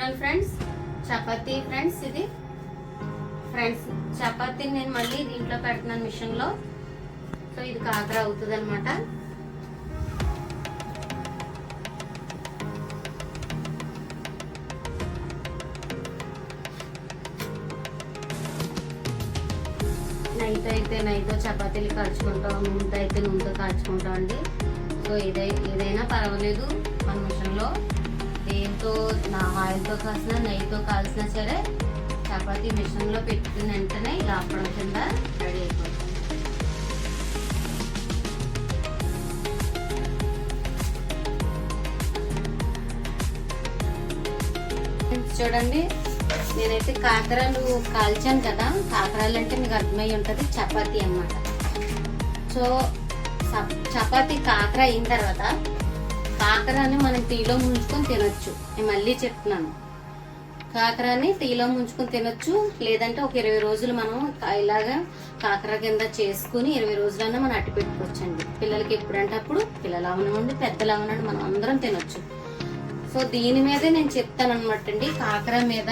చూడండి friends, chapati friends. ఇది friends chapati నేను మళ్ళీ దీంట్లో పెడుతున్నాను మిషన్ లో. సో ఇది కాకర అవుతుంది అనమాట. నైతో చపాతీలు కాల్చుకుంటాం, నూనెతో అయితే నూనెతో కాల్చుకుంటాం అండి. సో ఏదైనా పర్వాలేదు. మన మిషన్లో దేంతో ఆయిల్తో కాల్సినా నెయ్యితో కాల్సినా సరే చపాతీ మిషన్లో పెట్టిన వెంటనే ఇలా అప్పడం కింద రెడీ అయిపోతుంది. చూడండి, నేనైతే కాకరలు కాల్చాను కదా. కాకరాలు అంటే మీకు అర్థమై ఉంటుంది, చపాతీ అన్నమాట. సో చపాతీ కాకర అయిన తర్వాత కాకరాని మనం టీలో ముంచుకొని తినొచ్చు. నేను మళ్ళీ చెప్తున్నాను, కాకరాని టీలో ముంచుకొని తినొచ్చు. లేదంటే ఒక 20 రోజులు మనం ఇలాగా కాకర కింద చేసుకుని 20 రోజులన్నా మనం అట్టి పెట్టుకోవచ్చండి. పిల్లలకి ఎప్పుడంటే అప్పుడు, పిల్లలు అవనండి పెద్దలు అవనండి, మనం అందరం తినొచ్చు. సో దీని మీదే నేను చెప్తాను అనమాట అండి. కాకర మీద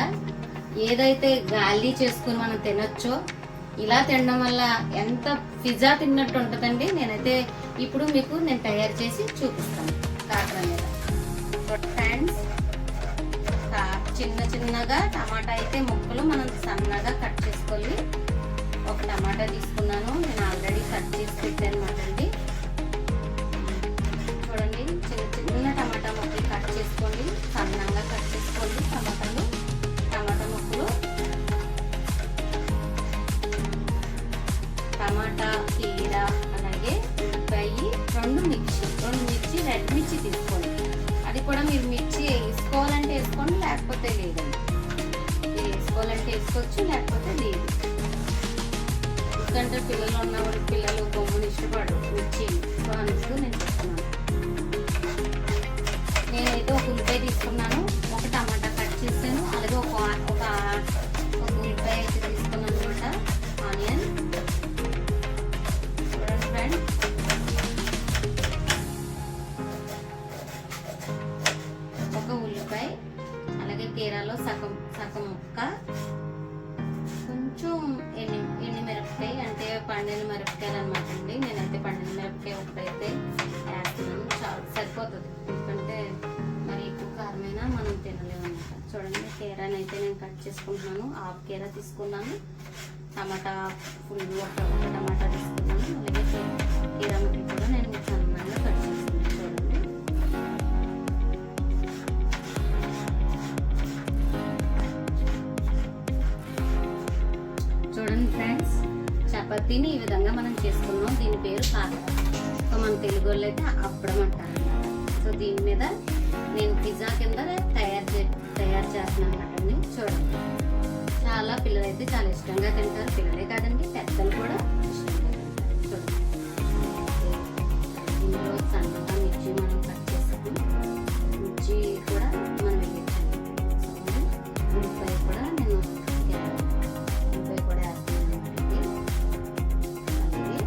ఏదైతే గాలి చేసుకుని మనం తినొచ్చో ఇలా తినడం వల్ల ఎంత పిజ్జా తిన్నట్టు ఉంటుందండి. నేనైతే ఇప్పుడు మీకు నేను తయారు చేసి చూపిస్తాను కాకర మీద. ఫ్రెండ్స్, చిన్నగా టమాటా అయితే ముక్కలు మనం సన్నగా కట్ చేసుకోవాలి. ఒక టమాటా తీసుకున్నాను, నేను ఆల్రెడీ కట్ చేసి పెట్టాను అనమాట అండి. చూడండి, చిన్న టమాటా ముక్కలు కట్ చేసుకోండి, సన్నంగా కట్ చేసుకోండి. టమాటా ముక్కలు, టమాటా, కీర, అలాగే ఉల్లిపాయ, రెండు మిర్చి, రెడ్ మిర్చి తీసుకోండి. అది కూడా మీరు మిర్చి వేసుకోవాలంటే వేసుకోండి, లేకపోతే లేదండి. మీరు వేసుకోవాలంటే వేసుకోవచ్చు, లేకపోతే లేదు. ఎందుకంటే పిల్లలు ఉన్నవాళ్ళు పిల్లలు బొమ్మను ఇష్టపడరు మిర్చి. సో అందుకు నేను చెప్తున్నాను. నేనైతే ఒక ఉల్లిపాయ తీసుకున్నాను, ఒక టమాటా కట్ చేసాను, అలాగే ఒక ఉల్లిపాయ అయితే తీసుకున్నాను అనమాట, ఆనియన్. చూడండి ఫ్రెండ్స్, ఒక ఉల్లిపాయ, అలాగే కీరాలో సగం ముక్క, కొంచెం ఎండి మిరపకాయ, అంటే పండిన మిరపకాయలు అనమాట అండి. నేనైతే పండిన మిరపకాయ ఒకటైతే వేస్తున్నాను, చాలా సరిపోతుంది. ఎందుకంటే మరి ఎక్కువ కారమైనా మనం తినలేము అనమాట. చూడండి, కీరాని అయితే నేను కట్ చేసుకుంటున్నాను. హాఫ్ కీరా తీసుకున్నాను, టమాటా ఫుల్ ఒక టమాటా తీసుకున్నాను, అలాగే కీరా ముక్కలు కూడా నేను సన్నగా కట్ చేసుకున్నాను. చూడండి ఫ్రెండ్స్, చపాతీని ఈ విధంగా మనం చేసుకున్నాం. దీని పేరు కాకర. సో మన తెలుగు వాళ్ళు అయితే అప్పడం అంటారు. సో దీని మీద నేను పిజ్జా కింద తయారు చేస్తున్నాను అనమాట అండి. చూడండి, చాలా పిల్లలు అయితే చాలా ఇష్టంగా తింటారు. పిల్లలే కాదండి, పెద్దలు కూడా ఇష్టంగా తింటారు. చూడండి, ఇందులో సన్నగా మిర్చి మనం కట్ చేసుకుని మిర్చి కూడా మనం వేయచ్చండి. ఉల్లిపాయ కూడా నేను ఉల్లిపాయ కూడా వేస్తున్నాను అండి. అలాగే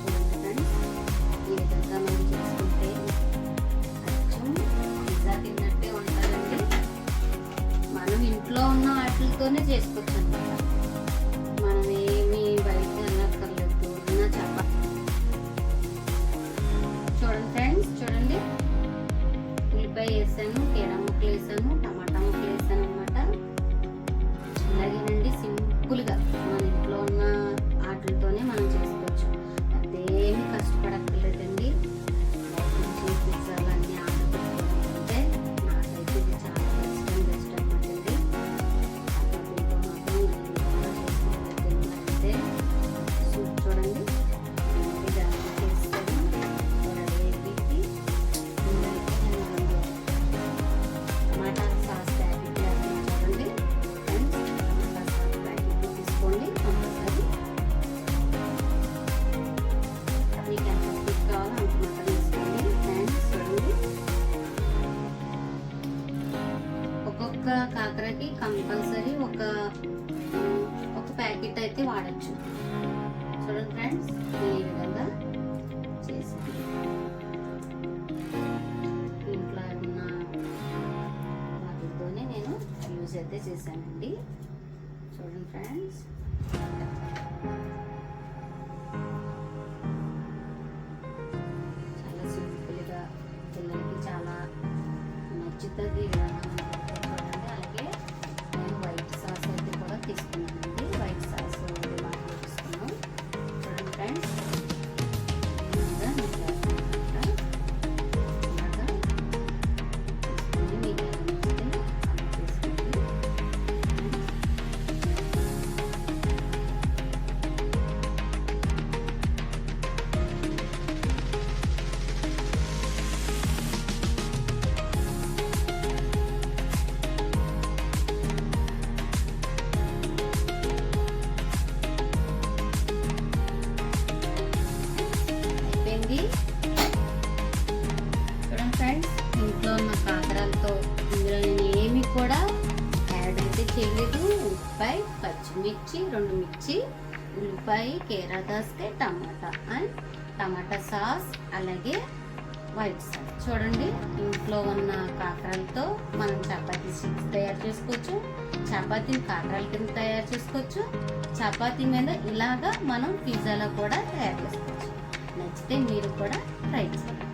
చూడండి, ఈ విధంగా మనం చేసుకుంటే పిజ్జా తిన్నట్టే ఉంటుందండి. మనం ఇంట్లో ఉన్న వాటితోనే చేసుకోవచ్చు అనమాట. మనం ఏమి బయట వెళ్ళక్కర్లేదు. చూడండి ఫ్రెండ్స్, చూడండి, ఉల్లిపాయ వేసాను, కీరా ముక్కలు వేసాను, టమాటా ముక్కలు వేసాను అనమాట. అలాగేనండి, సింపుల్గా మన ఇంట్లో ఉన్న వాటితోనే మనం చేసుకోవచ్చు. అదేమి కష్టపడక్కర్లేదండి. పిజ్జాలు అన్నీ ఆర్డర్ పెట్టుకోవడం అంటే నాకైతే ఇది చాలా బెస్ట్ అనమాట అండి. దీంతో మాత్రం చేసుకుంటే సూప్ చూడండి, ఇది చేస్తాను. టమాటా సాస్ ప్యాకెట్ చూడండి ఫ్రెండ్స్, టమాటా సాస్ ప్యాకెట్ తీసుకోండి కంపల్సరీ. మీకు ఎంత స్టిక్ కావాలో అంత మాత్రం తీసుకోండి ఫ్రెండ్స్. చూడండి, ఒక్కొక్క కాకరకి కంపల్సరీ ఒక ప్యాకెట్ అయితే వాడచ్చు. చూడండి ఫ్రెండ్స్, ఈ విధంగా చేసి ఇంట్లో ఉన్న వాటితో యూజ్ అయితే చేశానండి. చూడండి ఫ్రెండ్స్, చాలా సింపుల్గా పిల్లలకి చాలా నచ్చుతుంది. చూడండి, అలాగే నేను వైట్ సాస్ అయితే కూడా తీసుకున్నానండి. వైట్ సాస్ మాటలు తీసుకున్నాం. చూడండి ఫ్రెండ్స్, చూడండి ఫ్రెండ్స్, ఇంట్లో ఉన్న కాకరాలతో ఇందులో నేను ఏమి కూడా యాడ్ అయితే చేయలేదు. ఉల్లిపాయ, పచ్చిమిర్చి, 2 మిర్చి, ఉల్లిపాయ, కేరా దోసకాయ, టమాటా అండ్ టమాటా సాస్, అలాగే వైట్ సాస్. చూడండి, ఇంట్లో ఉన్న కాకరాలతో మనం చపాతీ స్టిక్స్ తయారు చేసుకోవచ్చు. చపాతీని కాకరాల కింద తయారు చేసుకోవచ్చు. చపాతీ మీద ఇలాగా మనం పిజ్జాలో కూడా తయారు చేసుకోవచ్చు. నచ్చితే మీరు కూడా ట్రై చేయండి.